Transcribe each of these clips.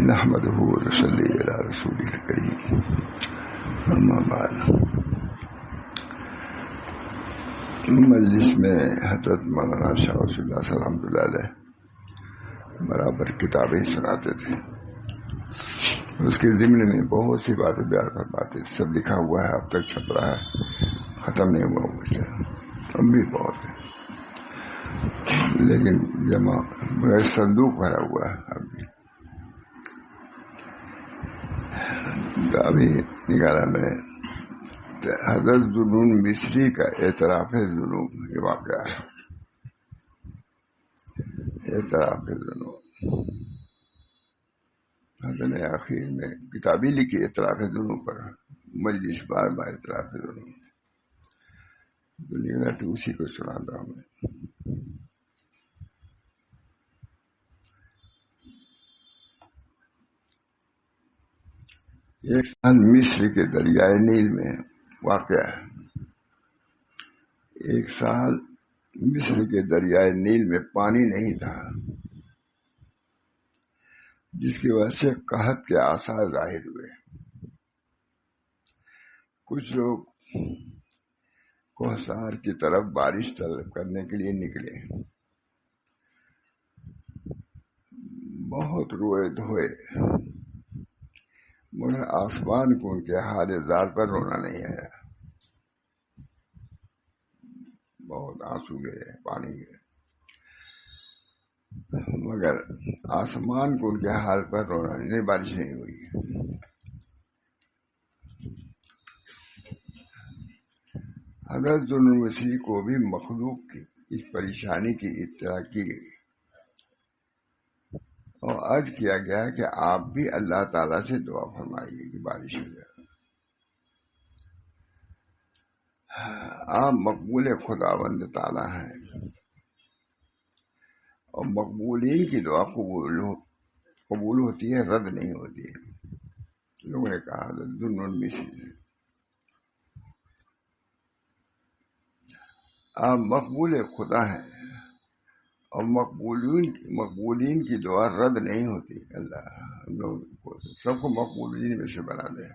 نحمده ونصلي على رسوله الكريم اما بعد. مجلس میں حضرت مولانا شاہ رسول اللہ صلی اللہ علیہ برابر کتابیں سناتے تھے. اس کے ضمن میں بہت سی باتیں بیان فرماتے تھے. سب لکھا ہوا ہے, اب تک چھپ رہا ہے, ختم نہیں ہوا مجھے. اب بھی بہت ہے لیکن جمع صندوق بھرا ہوا ہے. اب بھی تو ابھی نکالا میں نے. حضرت ذوالنون مصری کا اعتراف ذنوب, یہ واقعہ ہے. اعتراف ذنوب حضرت نے آخر میں کتابی لکھی اعتراف ذنوب پر. مجلس بار بار اعتراف ذنوب دنیا تو اسی کو سناتا ہوں میں. ایک سال مصر کے دریائے نیل میں واقع ہے. ایک سال مصر کے دریائے نیل میں پانی نہیں تھا, جس کی وجہ سے قحط کے آثار ظاہر ہوئے. کچھ لوگ کوہسار کی طرف بارش طلب کرنے کے لیے نکلے. بہت روئے دھوئے مگر آسمان کو ان کے حال زار پر رونا نہیں آیا. بہت آنسو گرے, پانی گرے, مگر آسمان کو ان کے حال پر رونا نہیں. بارش نہیں ہوئی. حضرت ذوالنون مصری کو بھی مخلوق کی اس پریشانی کی اطلاع کی گئی اور عرض کیا گیا کہ آپ بھی اللہ تعالیٰ سے دعا فرمائیے کہ بارش ہو جائے. آپ مقبول خداوند تعالیٰ ہیں اور مقبولین کی دعا قبول ہوتی ہے, رد نہیں ہوتی ہے. لوگوں نے کہا ذوالنون مصری سے, آپ مقبول خدا ہیں اور مقبولین کی دعا رد نہیں ہوتی. اللہ ہم لوگ سب کو مقبولین میں سے بنا دے.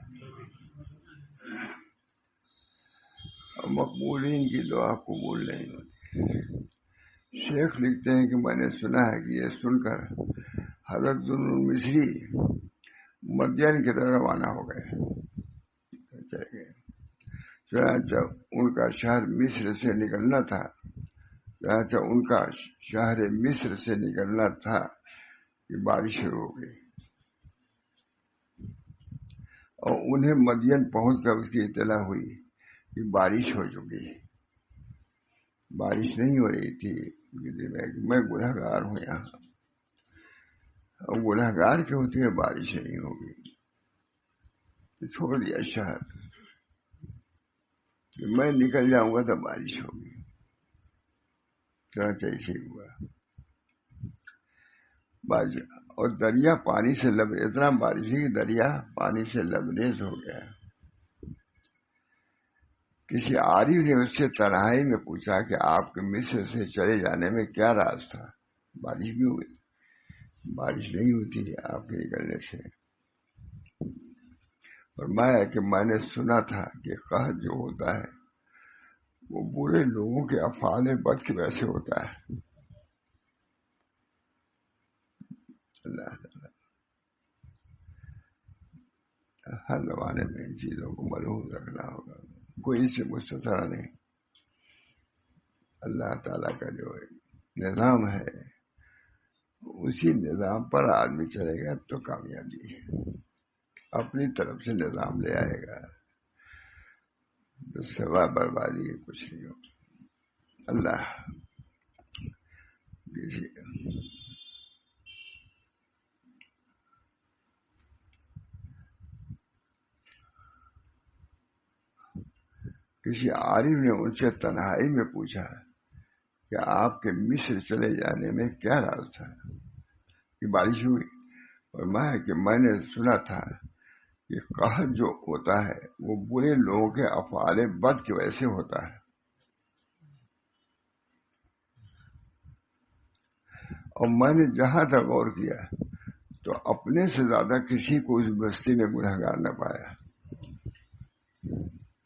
اور مقبولین کی دعا قبول نہیں ہوتی. شیخ لکھتے ہیں کہ میں نے سنا ہے کہ یہ سن کر حضرت ذوالنون مصری مدین کی طرف روانہ ہو گئے. چنانچہ ان کا شہر مصر سے نکلنا تھا. شہر مصر سے نکلنا تھا کہ بارش شروع ہو گئی اور انہیں مدین پہنچ کر اس کی اطلاع ہوئی کہ بارش ہو چکی. بارش نہیں ہو رہی تھی. میں گناہ گار ہوں یہاں, اور گناہ گار کے ہوتے ہوئے بارش نہیں ہوگی. چھوڑ دیا شہر کہ میں نکل جاؤں گا تو بارش ہوگی. چنانچہ ایسے ہی ہوا. اور دریا پانی سے اتنا بارش ہے کہ دریا پانی سے لبریز ہو گیا. کسی عارف نے اس سے تنہائی میں پوچھا کہ آپ کے مصر سے چلے جانے میں کیا راز تھا؟ بارش بھی ہوئی. بارش نہیں ہوتی آپ کے نکلنے سے. فرمایا کہ میں نے سنا تھا کہ قحط جو ہوتا ہے وہ برے لوگوں کے افعال بد کی وجہ سے ہوتا ہے. اللہ ہر زمانے میں ان چیزوں کو ملحوظ رکھنا ہوگا. کوئی اس سے مستثنا نہیں. اللہ تعالیٰ کا جو نظام ہے اسی نظام پر آدمی چلے گا تو کامیابی ہے. اپنی طرف سے نظام لے آئے گا تو سوا بربادی کچھ نہیں ہو. اللہ کسی عارف نے ان سے تنہائی میں پوچھا کہ آپ کے مصر چلے جانے میں کیا راز تھا کہ بارش ہوئی. اور میں نے سنا تھا کہ قحط جو ہوتا ہے وہ برے لوگوں کے افعال بد کی وجہ سے ہوتا ہے. اور میں نے جہاں تک غور کیا تو اپنے سے زیادہ کسی کو اس بستی میں گنہگار نہ پایا.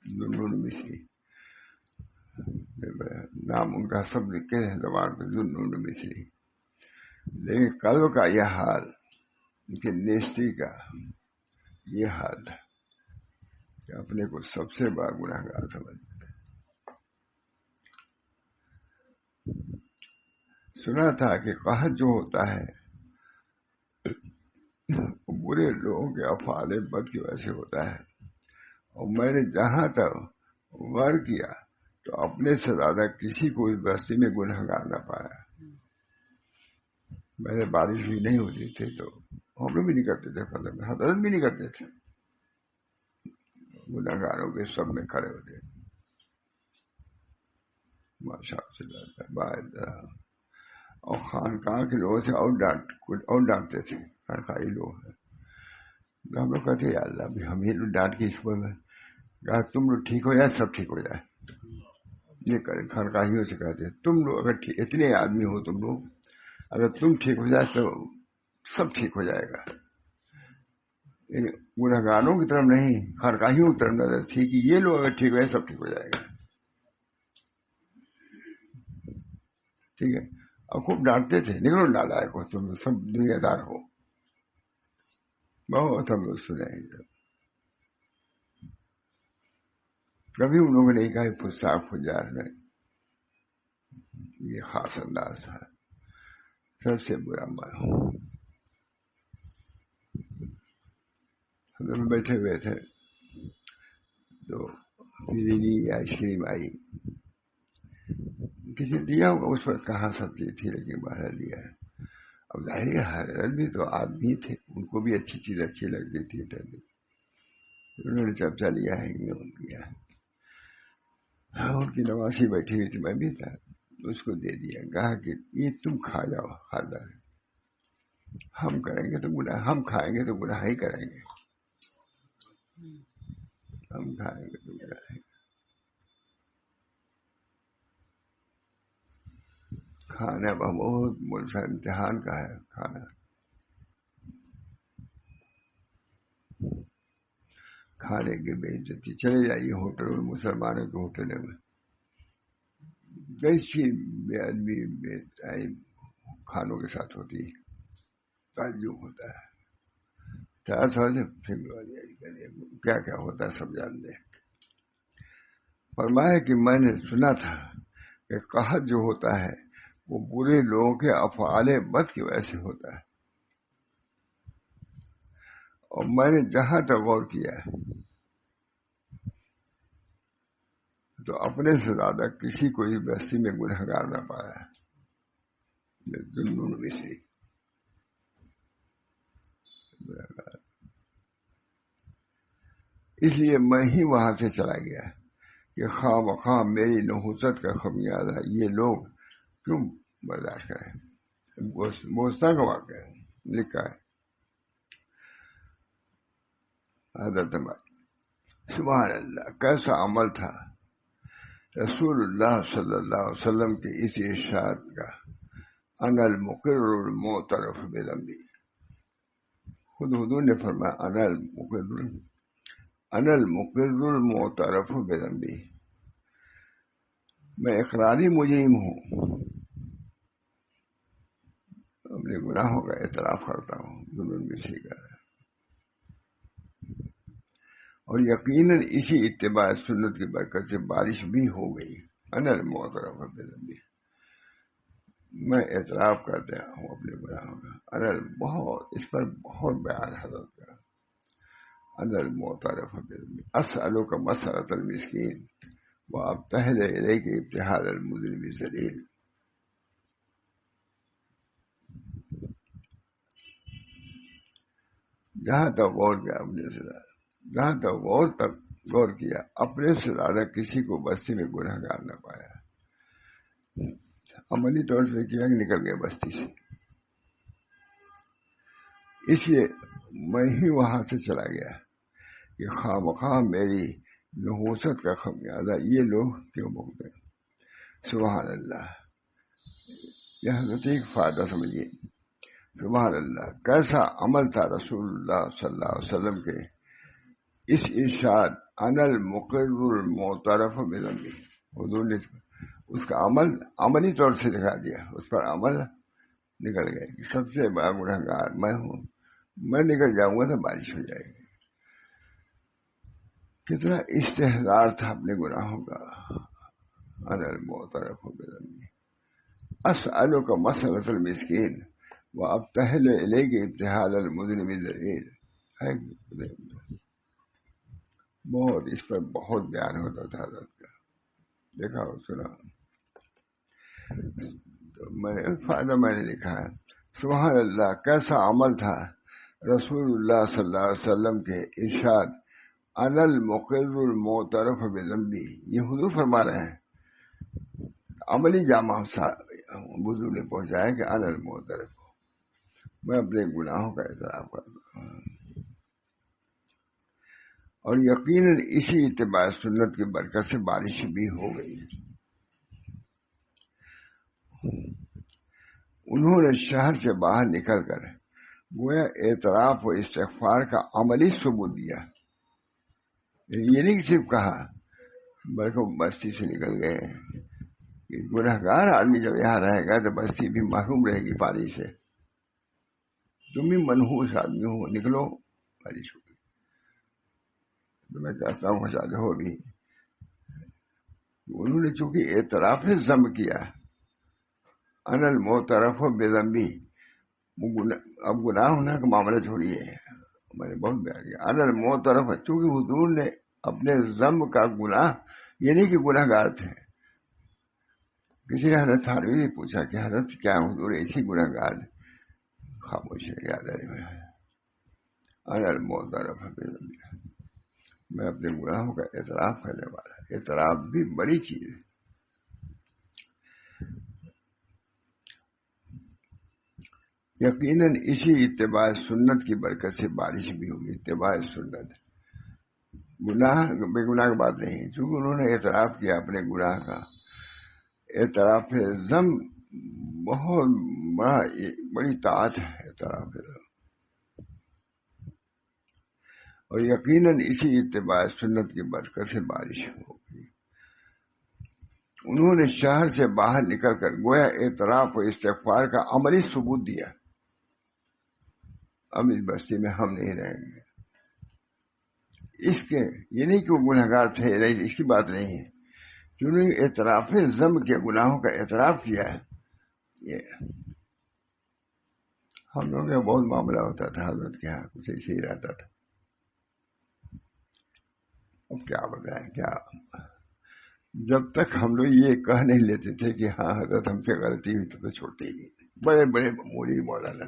ذوالنون مصری نام ان کا سب لکھے ہیں زبان پہ، ذوالنون مصری. لیکن قلب کا یہ حال، ان کے نیستی کا یہ حال تھا کہ اپنے کو سب سے بڑا گنہگار سمجھ. سنا تھا کہ قحط جو ہوتا ہے برے لوگوں کے افعال بد کی وجہ سے ہوتا ہے، اور میں نے جہاں تک غور کیا تو اپنے سے زیادہ کسی کو اس بستی میں گنہگار نہ پایا. میں نے بارش بھی نہیں ہوتی تھی تو ہم لوگ بھی نہیں کرتے تھے، فضل میں حضرت بھی نہیں کرتے تھے، گنہگاروں کے سب میں کھڑے ہوتے ماشاء اللہ. اور خانقاہ کے لوگوں سے اور ڈانٹتے تھے، خانقاہی لوگ ہیں. ہم لوگ کہتے یا اللہ بھی ہم ہی لوگ ڈانٹ کے اس پر کہا تم لوگ ٹھیک ہو جائے سب ٹھیک ہو جائے. یہ کریں خانقاہیوں سے کہتے تم لوگ اگر اتنے آدمی ہو تم لوگ، اگر تم ٹھیک ہو جائے تو سب ٹھیک ہو جائے گا. گنہگاروں کی طرف نہیں، خانقاہیوں کی طرف نظر تھی کہ یہ لوگ اگر ٹھیک ہو جائے سب ٹھیک ہو جائے گا. ٹھیک ہے، اور خوب ڈانٹتے تھے، نکلو نالائق ہو تم سب دنیا دار ہو. بہت ہم لوگ سنے ہیں. کبھی ان لوگوں نے نہیں کہا فساق فجار میں، یہ خاص انداز تھا. سب سے برا ہم بیٹھے ہوئے تھے تو آئس کریم آئی، کسی دیا ہوگا اس وقت کہاں سبزی تھی لیکن باہر لیا ہے. اب ظاہر حضرت بھی تو آدمی تھے، ان کو بھی اچھی چیز اچھی لگتی تھی، انہوں نے چمچہ لیا ہے کیا. ان کی نواسی بیٹھی ہوئی تھی، میں بھی تھا، اس کو دے دیا. کہا کہ یہ تم کھا جاؤ، حاضر ہم کریں گے تو گناہ، ہم کھائیں گے تو گناہ ہی کریں گے، ہم کھائیں گے تو گناہ ہی. کھانا بہت ملزم امتحان کا ہے. کھانا کھانے کی بے عزتی. چلے جائیے ہوٹل میں، مسلمانوں کے ہوٹلوں میں کیسی بے ادبی بے تعلیم کھانوں کے ساتھ ہوتی ہے، تعجب ہوتا ہے. کیا کیا ہوتا ہے سب جانتے ہیں. فرمایا کہ میں نے سنا تھا کہ قحط جو ہوتا ہے وہ برے لوگوں کے افعال بد کی وجہ سے ہوتا ہے، اور میں نے جہاں تک غور کیا تو اپنے سے زیادہ کسی کو اس بستی میں گنہگار نہ پایا. ذوالنون مصری اس لیے میں ہی وہاں سے چلا گیا کہ خواہ مخواہ میری نحوست کا خمیازہ یہ لوگ کیوں برداشت کریں. بوستا کا واقعہ لکھا ہے حضرت سبحان اللہ. کیسا عمل تھا رسول اللہ صلی اللہ علیہ وسلم کے اس ارشاد کا، انا المقر المعترف بذنبی. خود حضور نے فرمایا انا المقر المعترف بذنبی، میں اقراری مجرم ہوں، اپنے گناہوں کا اعتراف کرتا ہوں. ذوالنون مصری کا. اور یقیناً اسی اتباع سنت کی برکت سے بارش بھی ہو گئی. انا المعترف بذنبی، میں اعتراف کرتا ہوں اپنے گناہوں کا. انا بہت اس پر بہت بیان حضرت کا. انا المعترف بذنبی اسألک مسألۃ المسکین وابتہل الیک ابتہال المذنب الذلیل. جہاں تک غور کیا اپنے سے جہاں تک غور کیا اپنے سے زیادہ کسی کو بستی میں گنہگار نہ پایا. عملی طور سے کیا کہ نکل گئے بستی سے. اس لیے میں ہی وہاں سے چلا گیا کہ خواہ مخواہ میری نحوست کا خمیازہ یہ لوگ کیوں بھوگتے. سبحان اللہ. یہ حضرت ایک فائدہ سمجھیے. سبحان اللہ، کیسا عمل تھا رسول اللہ صلی اللہ علیہ وسلم کے اس ارشاد ان المقر المعترف بذنبہ. حضور نے اس کا عملی طور سے دکھا دیا، اس پر عمل نکل گئے کہ سب سے بڑا گنہگار میں ہوں، میں نکل جاؤں گا تو بارش ہو جائے گی. کتنا استحضار تھا اپنے گناہوں کا. ان المعترف بذنبہ اسألک مسألۃ المسکین وابتہل الیک ابتہال المذنب الذلیل. بہت اس پر بہت بیان ہوتا تھا حضرت کا، دیکھا اور سنا. تو میں نے لکھا ہے سبحان اللہ، کیسا عمل تھا رسول اللہ صلی اللہ علیہ وسلم کے ارشاد ان المقر المعترف بذنبہ. یہ حضور فرما رہے ہیں، عملی جامع وضو نے پہنچایا کہ ان المعترف، میں اپنے گناہوں کا اعتراف کرتا ہوں. اور یقیناً اسی اتباع سنت کی برکت سے بارش بھی ہو گئی. انہوں نے شہر سے باہر نکل کر گویا اعتراف و استغفار کا عملی ثبوت دیا. یہ نہیں صرف کہا بلکہ بستی سے نکل گئے. گنہگار آدمی جب یہاں رہے گا تو بستی بھی محروم رہے گی پانی سے. تم بھی منحوس آدمی ہو، نکلو بارش ہوگی. تو میں چاہتا ہوں شاید ہوگی. انہوں نے چونکہ اعتراف ذنب کیا، ان المعترف بذنبہ، اب گناہ ہونا کا معاملہ چھوڑیے، میں نے بہت بیان کیا. ان المعترف، چونکہ حضور نے اپنے ذنب کا گناہ، یہ نہیں کہ گناہ گار تھے. کسی نے حضرت تھانوی سے پوچھا کہ حضرت کیا حضور ایسی گناہ گار؟ خاموش ہے، یاد ہے. ان المعترف بذنبہ، میں اپنے گناہوں کا اعتراف کرنے والا. اعتراف بھی بڑی چیز ہے. یقیناً اسی اتباع سنت کی برکت سے بارش بھی ہوگی. اتباع سنت بے گناہ کی بات نہیں ہے، چونکہ انہوں نے اعتراف کیا اپنے گناہ کا. اعتراف ذنب بہت بڑی طاعت ہے. اعتراف ذنب، اور یقیناً اسی اتباع سنت کی برکت سے بارش ہوگی. انہوں نے شہر سے باہر نکل کر گویا اعتراف و استغفار کا عملی ثبوت دیا. اب اس بستی میں ہم نہیں رہیں گے. اس کے یہ نہیں کہ وہ گنہگار تھے، اس کی بات نہیں ہے. جنہوں نے اعتراف ذنب کے گناہوں کا اعتراف کیا ہے. یہ ہم لوگوں کا بہت معاملہ ہوتا تھا حضرت کے یہاں، کچھ ایسے ہی رہتا تھا. اب کیا بتائیں، کیا جب تک ہم لوگ یہ کہہ نہیں لیتے تھے کہ ہاں حضرت ہم سے غلطی ہوئی تو چھوڑتے ہی نہیں تھے. بڑے بڑے مولوی مولانا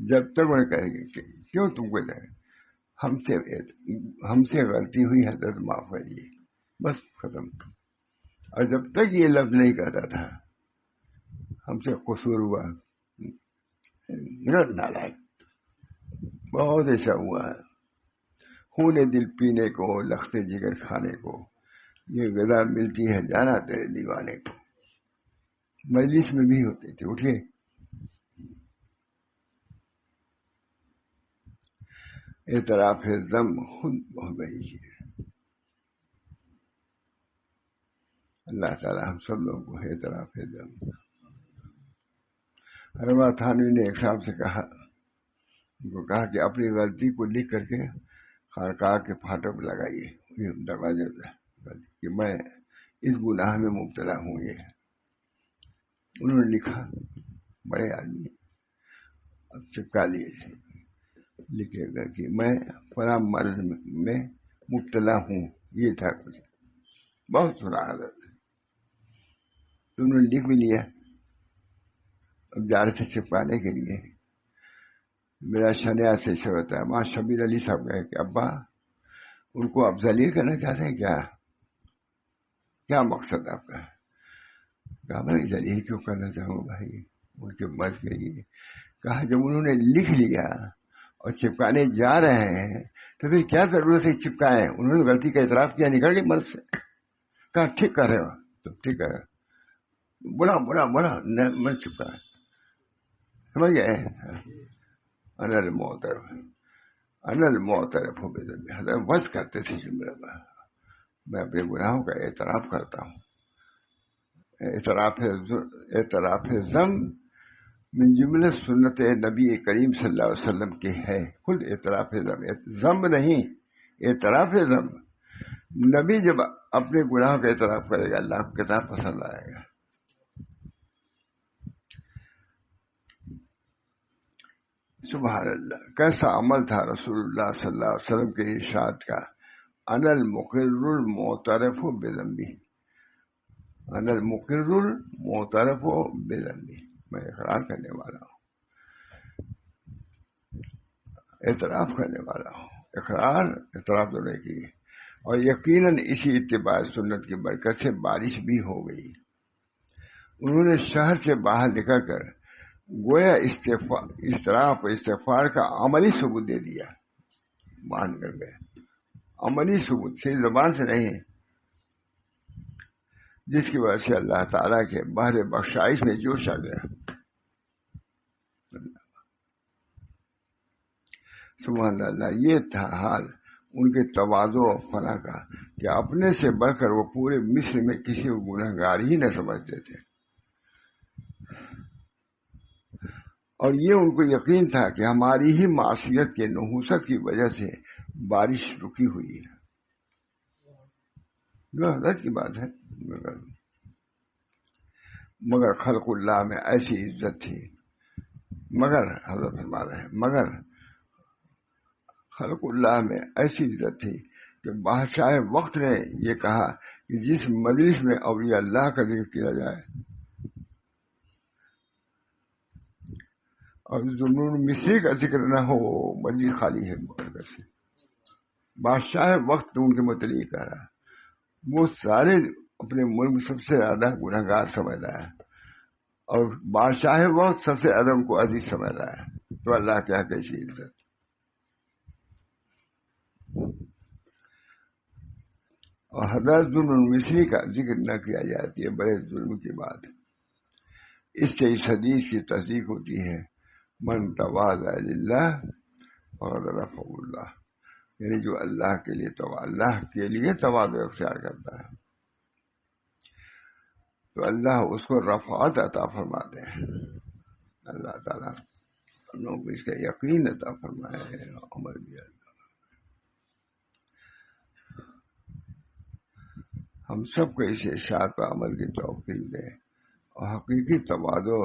جب تک وہ کہیں گے کہ کیوں تم کو جائے ہم سے غلطی ہوئی حضرت معاف کریے، بس ختم. اور جب تک یہ لفظ نہیں کہتا تھا ہم سے قصور ہوا، نالائق. بہت ایسا ہوا ہے. خون دل پینے کو، لخت جگر کھانے کو، یہ غذا ملتی ہے جانا تیرے دیوانے کو. مجلس میں بھی ہوتے تھے. اٹھیے، اعتراف ذنب خود بہت بڑی چیز ہے. اللہ تعالی ہم سب لوگوں کو اعتراف ذنب. حرما تھانوی نے ایک صاحب سے کہا، ان کو کہا کہ اپنی غلطی کو لکھ کر کے خانقاہ کے پھاٹک لگائیے دروازے پہ کہ میں اس گناہ میں مبتلا ہوں. یہ انہوں نے لکھا، بڑے آدمی، اب چپکا لیے، لکھے گا کہ میں فلاں مرض میں مبتلا ہوں. یہ تھا کچھ بہت سنا حضرت. تو انہوں نے لکھ بھی لیا. اب جا رہے تھے چپکانے کے لیے. میرا شنیا سے ہوتا ہے وہاں شبیر علی صاحب گئے کہ ابا ان کو آپ ذلیل کرنا چاہتے ہیں کیا مقصد آپ کا؟ کہا میں ذلیل کیوں کرنا چاہوں بھائی، ان کے مرض کے لیے. کہا جب انہوں نے لکھ لیا اور چپکانے جا رہے ہیں تو پھر کیا ضرورت ہے چپکائیں؟ انہوں نے غلطی کا اعتراف کیا، نکل گئے مرض سے. کہا ٹھیک کر رہے ہو تو ٹھیک ہے. بولا بولا بولا میں چپا سمجھ گئے. انا المعترف، انا المعترف ہو بذنبی. حضرت بس کرتے تھے جملہ میں اپنے گناہوں کا اعتراف کرتا ہوں. اعتراف ذنب من جملہ سنت نبی کریم صلی اللہ علیہ وسلم کی ہے. خود اعتراف ذنب نہیں، اعتراف ذنب. نبی جب اپنے گناہوں کا اعتراف کرے گا اللہ کو کتنا پسند آئے گا. سبحان اللہ. کیسا عمل تھا رسول اللہ صلی اللہ علیہ وسلم کے ارشاد کا، انا المقر المعترف بذنبی، انا المقر المعترف بذنبی. میں اقرار کرنے والا ہوں، اعتراف کرنے والا ہوں. اعتراف تو نہیں کی. اور یقیناً اسی اتباع سنت کی برکت سے بارش بھی ہو گئی. انہوں نے شہر سے باہر نکل کر گویا اضطراف و استغفار کا عملی ثبوت دے دیا. باہر نکل گئے، عملی ثبوت، صرف زبان سے نہیں، جس کی وجہ سے اللہ تعالیٰ کے بحر بخشائش میں جوش آ گیا. سبحان اللہ. یہ تھا حال ان کے تواضع و فنا کا کہ اپنے سے بڑھ کر وہ پورے مصر میں کسی کو گنہگار ہی نہ سمجھتے تھے. اور یہ ان کو یقین تھا کہ ہماری ہی معصیت کے نحوست کی وجہ سے بارش رکی ہوئی ہے. جو حضرت کی بات ہے. مگر خلق اللہ میں ایسی عزت تھی، مگر حضرت فرما رہے ہیں، مگر خلق اللہ میں ایسی عزت تھی کہ بادشاہ وقت نے یہ کہا کہ جس مجلس میں اولیاء اللہ کا ذکر کیا جائے اور ذوالنون مصری کا ذکر نہ ہو، مجلس خالی ہے. برکت سے بادشاہ وقت ان کے متعلق کہہ رہا، وہ سارے اپنے ملک میں سب سے زیادہ گنہگار سمجھ رہا ہے اور بادشاہ وقت سب سے زیادہ ان کو عزیز سمجھ رہا ہے. تو اللہ کیا کیسی عزت. اور حضرت ذوالنون مصری کا ذکر نہ کیا جاتی ہے بڑے ظلم کی بات ہے. اس سے اس حدیث کی تصدیق ہوتی ہے، من تواضع للہ فقد رفعہ اللہ. یعنی جو اللہ کے لیے تواضع اختیار کرتا ہے تو اللہ اس کو رفعت عطا فرماتے ہیں. اللہ تعالیٰ ہم لوگوں کو اس کا یقین عطا فرمائے ہے. عمل بھی ہم سب کو اس ارشاد پر عمل کی توفیق دے اور حقیقی تواضع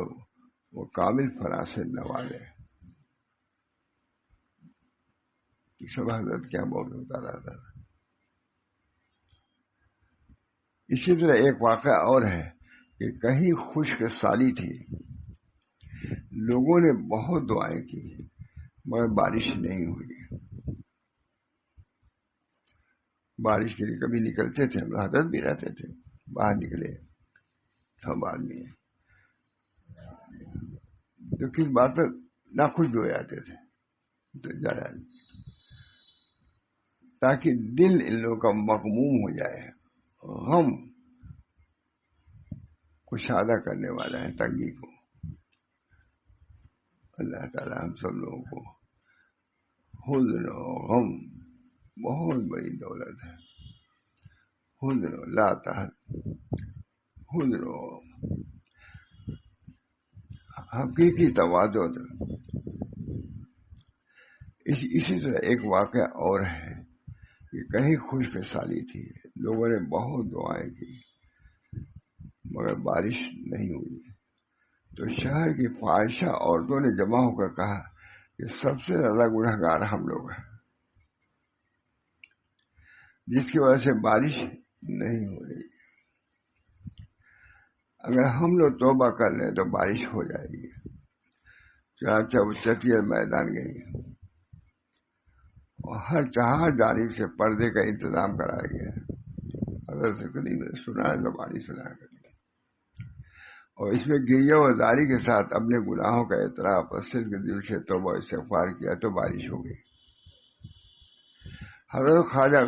وہ کامل فنا سے نوازے. سب حضرت کیا بہت ہوتا رہا تھا. اسی طرح ایک واقعہ اور ہے کہ کہیں خشک سالی تھی، لوگوں نے بہت دعائیں کی مگر بارش نہیں ہوئی. بارش کے لیے کبھی نکلتے تھے، ہم حضرت بھی رہتے تھے، باہر نکلے سب آدمی تو کس بات پر ناخوش بھی ہو جاتے تھے تو زیادہ تاکہ دل ان لوگوں کا مغموم ہو جائے. غم کشادہ کرنے والا ہے تنگی کو. اللہ تعالیٰ ہم سب لوگوں کو حزن و غم بہت بڑی دولت ہے. حزن و لا تحزن، حزن و غم حقیقی تواضع. اسی طرح ایک واقعہ اور ہے کہ کہیں خشک سالی تھی، لوگوں نے بہت دعائیں کی مگر بارش نہیں ہوئی. تو شہر کی فاحشہ عورتوں نے جمع ہو کر کہا کہ سب سے زیادہ گنہگار ہم لوگ ہیں، جس کی وجہ سے بارش نہیں ہو رہی. اگر ہم لوگ توبہ کر لیں تو بارش ہو جائے گی. چنانچہ وہ چتیر میدان گئی اور ہر جانب سے پردے کا انتظام کرایا گیا. حضرت سے کبھی سنا ہے زبانی سنا ہے اور اس میں گریہ و زاری کے ساتھ اپنے گناہوں کا اعتراف اور صدق دل سے توبہ استغفار کیا تو بارش ہو گئی. حضرت خواجہ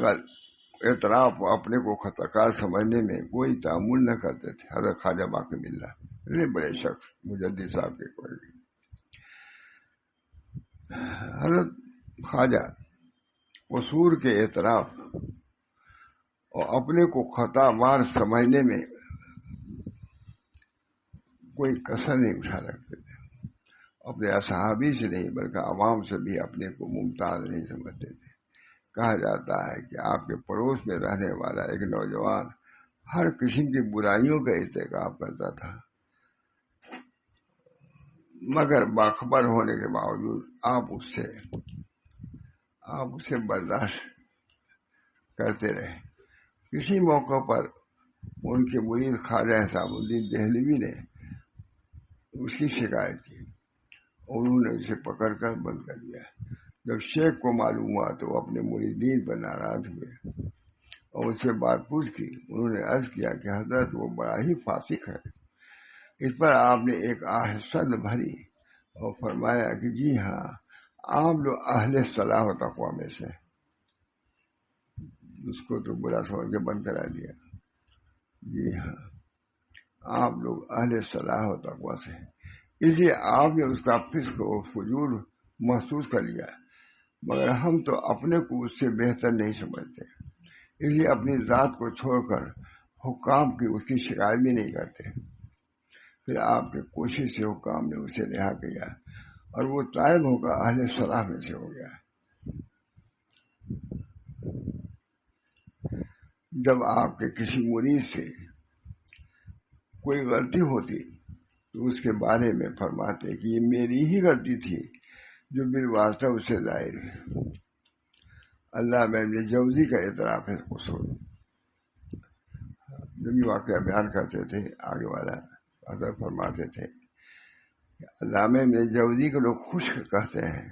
اعتراف اپنے کو خطا کار سمجھنے میں کوئی تعامل نہ کرتے تھے. حضرت خواجہ باقی ملا اتنے بڑے شخص مجدد صاحب کے کوئی بھی. حضرت خواجہ قصور کے اعتراف اور اپنے کو خطا وار سمجھنے میں کوئی کسر نہیں اٹھا رکھتے تھے. اپنے اصحابی سے نہیں بلکہ عوام سے بھی اپنے کو ممتاز نہیں سمجھتے تھے. کہا جاتا ہے کہ آپ کے پڑوس میں رہنے والا ایک نوجوان ہر قسم کی برائیوں کا ارتکاب کرتا تھا، مگر باخبر ہونے کے باوجود آپ اسے برداشت کرتے رہے. کسی موقع پر ان کے مرید خواجہ حساب الدین دہلوی نے اس کی شکایت کی، انہوں نے اسے پکڑ کر بند کر دیا. جب شیخ کو معلوم ہوا تو وہ اپنے مریدین پر ناراض ہوئے اور اس سے بات پوچھ کی. انہوں نے عرض کیا کہ حضرت وہ بڑا ہی فاسق ہے. اس پر آپ نے ایک آہ سرد بھری اور فرمایا کہ جی ہاں، آپ لوگ اہل صلاح و تقوی میں سے. اس کو تو برا سمجھ کے بند کرا دیا. جی ہاں، آپ لوگ اہل صلاح و تقوی سے ہیں، اس لیے آپ نے اس کا فسق و فجور محسوس کر لیا، مگر ہم تو اپنے کو اس سے بہتر نہیں سمجھتے، اس لیے اپنی ذات کو چھوڑ کر حکام کی اس کی شکایت بھی نہیں کرتے. پھر آپ کی کوشش سے حکام نے اسے رہا کیا اور وہ طائب ہو کر اہل صلاح میں سے ہو گیا. جب آپ کے کسی مرید سے کوئی غلطی ہوتی تو اس کے بارے میں فرماتے کہ یہ میری ہی غلطی تھی جو بالواسطہ اسے ظاہر ہے. اللہ میں ابن جوزی کا اعتراف ہے قصور. جب یہ واقعہ بیان کرتے تھے آگے والا حضرت فرماتے تھے کہ علامہ ابن جوزی کو لوگ خوش کہتے ہیں،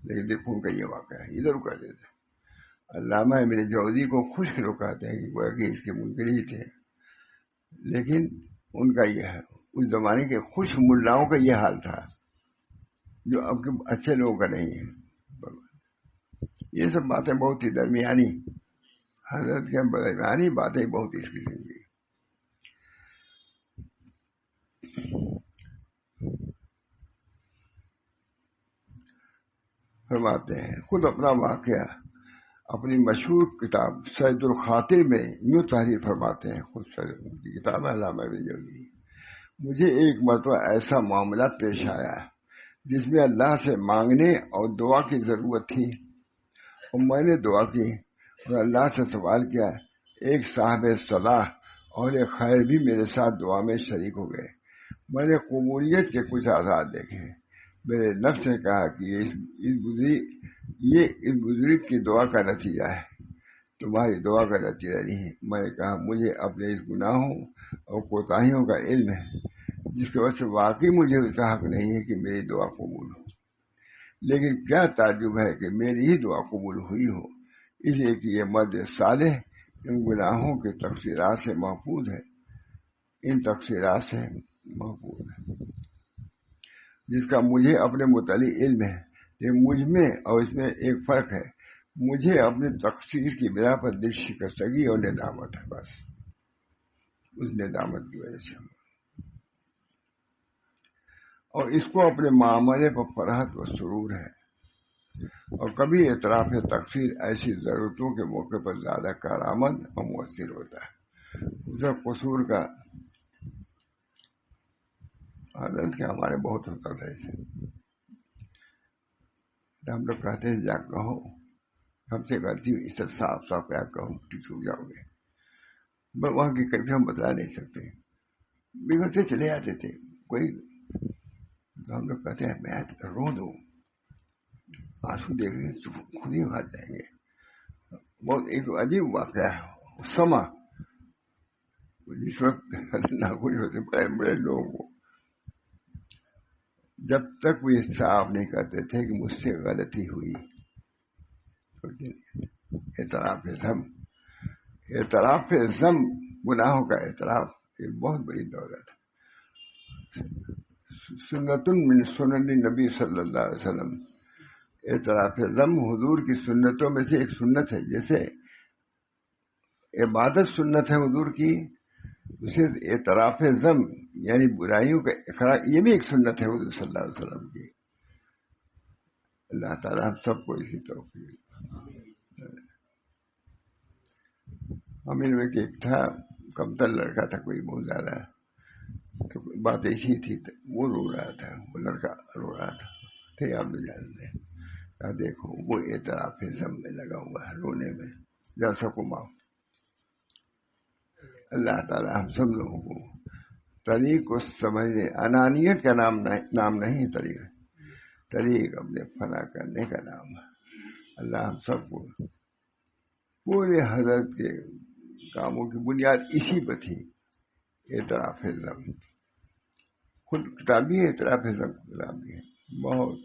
لیکن دیکھو ان کا یہ واقعہ ہے. ادھر کہتے تھے علامہ ابن جوزی کو خوش لوگ کہتے ہیں کہ اس کے منکر ہی تھے، لیکن ان کا یہ ہے اس زمانے کے خوش ملاؤں کا یہ حال تھا جو اب کے اچھے لوگوں کا نہیں ہے. یہ سب باتیں بہت ہی درمیانی، حضرت کے درمیانی باتیں بہت اس قسم کی. فرماتے ہیں خود اپنا واقعہ اپنی مشہور کتاب سید الخاطر میں یوں تحریر فرماتے ہیں. خود کی کتاب ہے علامہ ابن جوزی. مجھے ایک مرتبہ ایسا معاملہ پیش آیا جس میں اللہ سے مانگنے اور دعا کی ضرورت تھی، اور میں نے دعا کی اور اللہ سے سوال کیا. ایک صاحب صلاح اور ایک خیر بھی میرے ساتھ دعا میں شریک ہو گئے. میں نے قبولیت کے کچھ آثار دیکھے. میرے نفس نے کہا کہ یہ اس بزرگ کی دعا کا نتیجہ ہے، تمہاری دعا کا نتیجہ نہیں. میں نے کہا مجھے اپنے اس گناہوں اور کوتاہیوں کا علم ہے، جس کی وجہ سے واقعی مجھے اس کا حق نہیں ہے کہ میری دعا قبول ہو. لیکن کیا تعجب ہے کہ میری ہی دعا قبول ہوئی ہو، اس لیے کہ یہ مرد صالح ان گناہوں کے تقصیرات سے محفوظ ہے، ان تقصیرات سے محفوظ ہے جس کا مجھے اپنے متعلق علم ہے. لیکن مجھ میں اور اس میں ایک فرق ہے، مجھے اپنے تقصیر کی بنا پر دل شکستگی اور ندامت ہے، بس اس ندامت کی وجہ سے. اور اس کو اپنے معاملے پر فرحت و سرور ہے. اور کبھی اعتراف تقصیر ایسی ضرورتوں کے موقع پر زیادہ کارآمد اور مؤثر ہوتا ہے. اسے قصور کا حضرت کے ہمارے بہت ہوتا تھا. اسے ہم لوگ کہتے ہیں جا کہو ہم سے غلطی ہوئی، اس سے صاف صاف کیا کہو کہ چھوٹ جاؤ گے. بس وہاں کی کبھی ہم بتا نہیں سکتے، بگڑتے چلے آتے تھے. کوئی تو ہم لوگ کہتے ہیں میں رو دوں، آنسو دیکھ رہے خود ہی بھر جائیں گے. بہت ایک عجیب واقعہ ہے سما جس وقت ناخوش ہوتے بڑے بڑے لوگوں کو، جب تک وہ صاف نہیں کرتے تھے کہ مجھ سے غلطی ہوئی. اعتراف ذم گناہوں کا اعتراف ایک بہت بڑی دولت ہے. سنت من سنن نبی صلی اللہ علیہ وسلم، اعتراف ذم حضور کی سنتوں میں سے ایک سنت ہے. جیسے عبادت سنت ہے حضور کی، اسے اعتراف ذم یعنی برائیوں کا اقرار یہ بھی ایک سنت ہے حضور صلی اللہ علیہ وسلم کی. اللہ تعالیٰ ہم سب کو اسی توفیق. ہم ان میں ایک تھا کمتر لڑکا تھا کوئی بہت زیادہ، تو بات ایسی تھی وہ رو رہا تھا، وہ لڑکا رو رہا تھا، تھے آپ بھی جانتے ہیں. کہا دیکھو وہ اعتراف ذم میں لگا ہوا ہے رونے میں، جا سکو معاف. اللہ تعالیٰ ہم سب لوگوں کو طریق کو سمجھنے، انانیت کا نام نہیں طریق اپنے فنا کرنے کا نام ہے. اللہ ہم سب کو پورے حضرت کے کاموں کی بنیاد اسی پہ تھی، اعتراف ذم. خود کتاب بھی ہے اعتراف ذم کتاب بھی ہے بہت.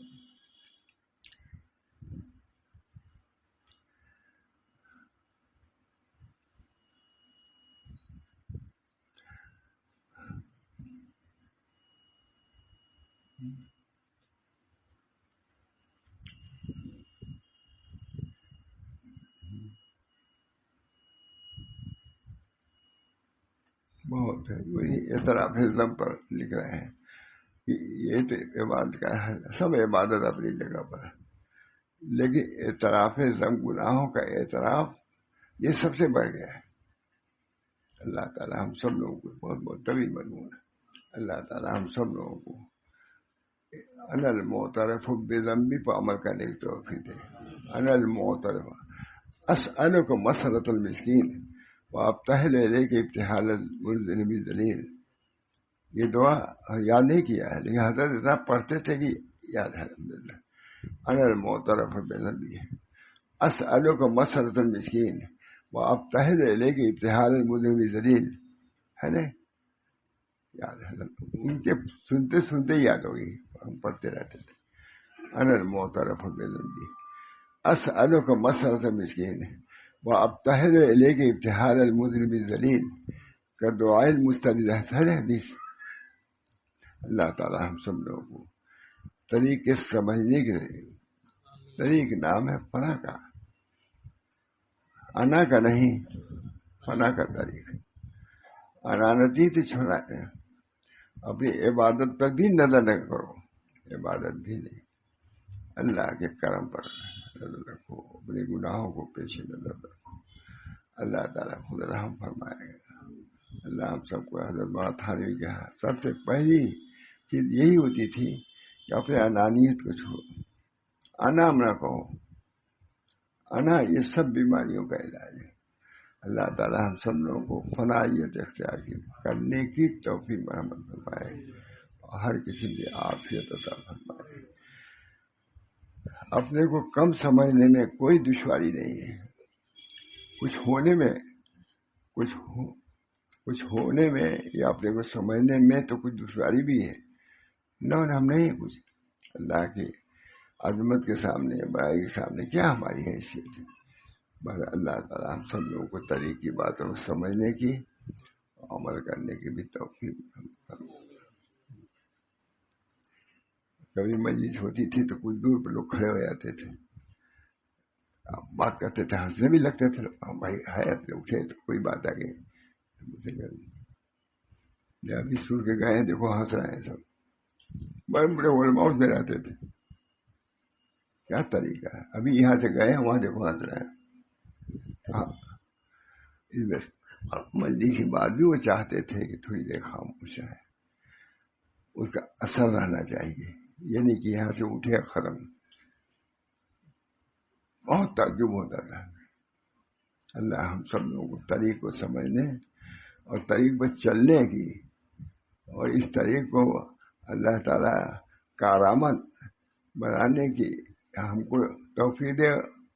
بہت ہے وہی اعتراف ذم پر لکھ رہے ہیں کہ یہ تو عبادت کا ہے، سب عبادت اپنی جگہ پر ہے، لیکن اعتراف ذم گناہوں کا اعتراف یہ سب سے بڑھ گیا ہے. اللہ تعالیٰ ہم سب لوگوں کو بہت بہت طویل مضمون ہے. اللہ تعالیٰ ہم سب لوگوں کو انا المعترف بذنبی پر عمل کرنے کی توفیق دے. انا المعترف اسألک مسألۃ المسکین وابتہل الیک ابتحال المذنب الذلیل. یہ دعا یاد نہیں کیا ہے لیکن حضرت اتنا پڑھتے تھے کہ یاد ہے الحمدللہ. انا المعترف بذنبی اسألک مسألۃ المسکین وابتہل الیک ابتحال المذنب الذلیل ہے نا، یاد ہے ان کے سنتے سنتے یاد ہوگی، ہم پڑھتے رہتے تھے. انا المعترف بذنبی اسألک مسألۃ المسکین وابتہل الیک ابتحال المذنب الذلیل کا دعائے المستجاب ہے حدیث. اللہ تعالیٰ ہم سب لوگوں کو طریق کے سمجھنے کے طریق نام ہے فنا کا، انا کا نہیں، فنا کا طریق. انانتی تو چھوڑا ہے، اپنی عبادت پر بھی نظر نہ کرو، عبادت بھی نہیں، اللہ کے کرم پر نظر رکھو، اپنے گناہوں کو پیش نظر رکھو. اللہ تعالیٰ خود رحم فرمائے گا. اللہ ہم سب کو حضرت مولانا تھانوی کے سب سے پہلی چیز یہی ہوتی تھی کہ اپنے انانیت کو چھوڑو، انا نہ کہو. انا یہ سب بیماریوں کا علاج ہے. اللہ تعالیٰ ہم سب لوگوں کو فنائیت اختیار کرنے کی توفیق مرحمت فرمائے اور ہر کسی کی عافیت عطا فرمائے. اپنے کو کم سمجھنے میں کوئی دشواری نہیں ہے، کچھ ہونے میں یا اپنے کو سمجھنے میں تو کچھ دشواری بھی ہے. ہم نہیں کچھ، اللہ کی عظمت کے سامنے، بڑائی کے سامنے کیا ہماری حیثیت ہے. بس اللہ تعالیٰ ہم سب لوگوں کو طریق کی باتوں کو سمجھنے کی، عمل کرنے کی بھی توفیق. کبھی مجلس ہوتی تھی تو کچھ دور پہ لوگ کھڑے ہو جاتے تھے، بات کرتے تھے، ہنسنے بھی لگتے تھے. بھائی ہے اٹھے تو کوئی بات آ گئی مجھے ابھی سن کے گئے دیکھو ہنس رہے ہیں سب. بڑے بڑے علماء میں رہتے تھے، کیا طریقہ ہے. ابھی یہاں سے گئے وہاں دیکھو ہنس رہے ہیں. مجلس کی بات بھی وہ چاہتے تھے کہ تھوڑی دیر خاموش ہے، اس کا اثر رہنا چاہیے، یہ نہیں کہ یہاں سے اٹھے ختم. بہت تعجب ہوتا تھا. اللہ ہم سب لوگوں کو طریق کو سمجھنے اور طریق پر چلنے کی، اور اس طریق کو اللہ تعالیٰ کارآمد بنانے کی ہم کو توفیق دے،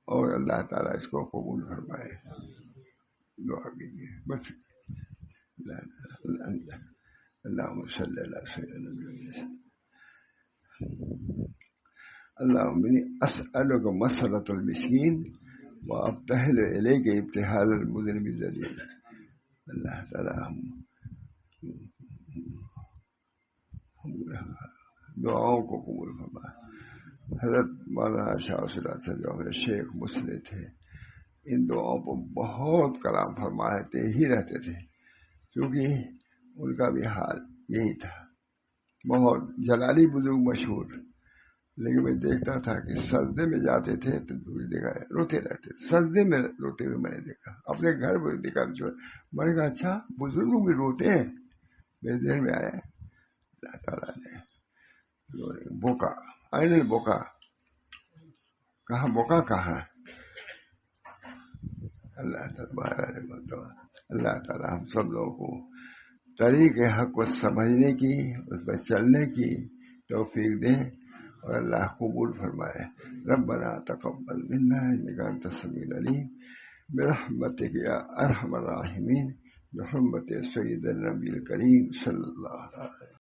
اور اللہ تعالیٰ اس کو قبول فرمائے. دعا کیجیے بس. اللہم صلی اللہ سیدنا اللہم انی اسألک مسألۃ المسکین وابتہل الیک ابتحال المذنب الذلیل. اللہ تعالیٰ ہم دعاؤں کو قبول فرمائے. حضرت مولانا شاہ صلی اللہ علیہ وسلم جو ہمارے شیخ مسلم تھے، ان دعاؤں پر بہت کلام فرماتے ہی رہتے تھے، کیونکہ ان کا بھی حال یہی تھا۔ بہت جلالی بزرگ مشہور، لیکن میں دیکھتا تھا کہ سجدے میں جاتے تھے تو دیکھا روتے رہتے، سجدے میں روتے ہوئے میں نے دیکھا، اپنے گھر میں دیکھا، میں نے کہا اچھا بزرگ بھی روتے ہیں۔ میرے ذہن میں آیا اللہ تعالیٰ نے بوکا این بوکا کہاں، بوکا کہاں؟ اللہ تعالیٰ ہم سب لوگوں کو طریق حق کو سمجھنے کی، اس پر چلنے کی توفیق دیں، اور اللہ قبول فرمائے۔ ربنا تقبل منا انک انت السمیع العلیم برحمتک یا ارحم الراحمین، بحرمت سید النبی الکریم صلی اللہ علیہ وسلم۔